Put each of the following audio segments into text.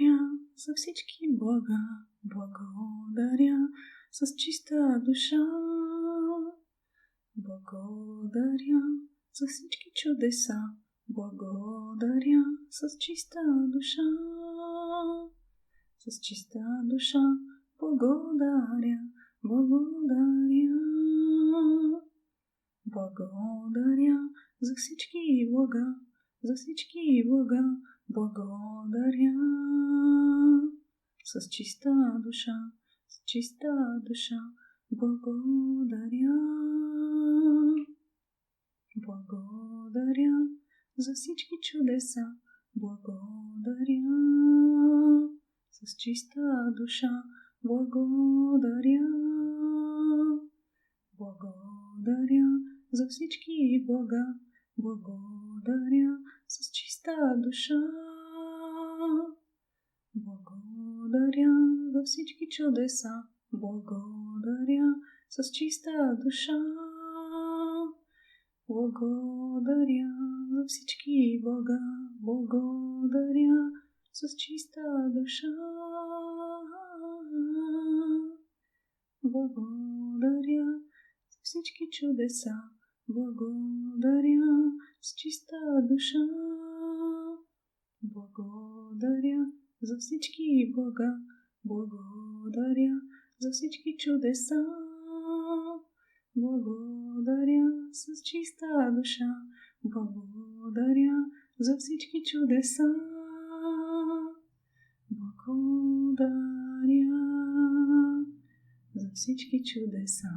Благодаря за всички блага, благодаря с чиста душа. Благодаря за всички чудеса, благодаря с чиста душа. С чиста душа благодаря, благодаря. Благодаря за всички блага, за всички блага, благодаря. С чиста душа, с чиста душа, благодаря. Благодаря за всички чудеса, благодаря. С чиста душа, благодаря. Благодаря за всички блага, благодаря с чиста душа. Благодаря за всички чудеса, благодаря с чиста душа. Благодаря за всички блага, благодаря с чиста душа. Благодаря за всички чудеса, благодаря с чиста душа. Благодаря за всички блага, благодаря за всички чудеса. Благодаря с чиста душа, благодаря за всички чудеса. Благодаря за всички чудеса.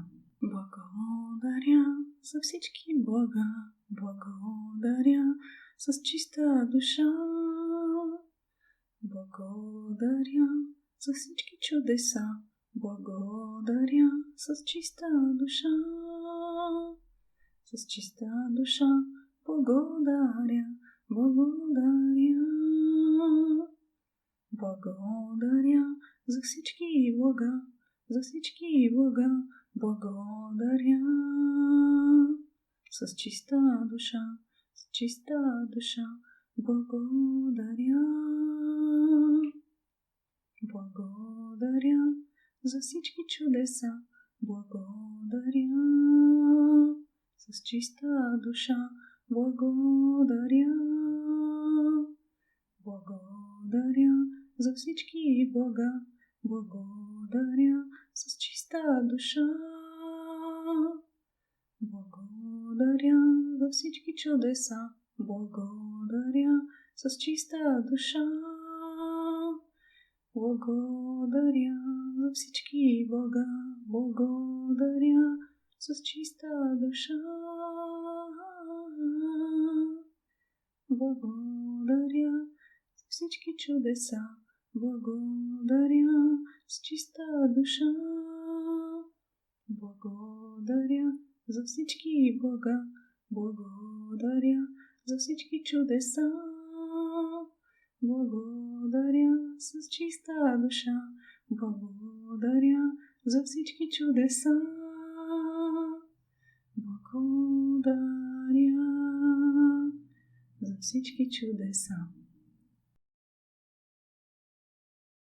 Благодаря за всички блага, благодаря с чиста душа. Благодаря за всички чудеса, благодаря с чиста душа. С чиста душа благодаря, благодаря. Благодаря за всички блага, за всички блага, благодаря. С чиста душа, с чиста душа, благодаря. Благодаря за всички чудеса, благодаря. С чиста душа, благодаря. Благодаря за всички блага, благодаря с чиста душа. Благодаря за всички чудеса, благодаря с чиста душа. Благодаря за всички блага, благодаря с чиста душа. Благодаря за всички чудеса, благодаря с чиста душа. Благодаря за всички блага, благодаря за всички чудеса. Благодаря с чиста душа, благодаря за всички чудеса. Благодаря за всички чудеса.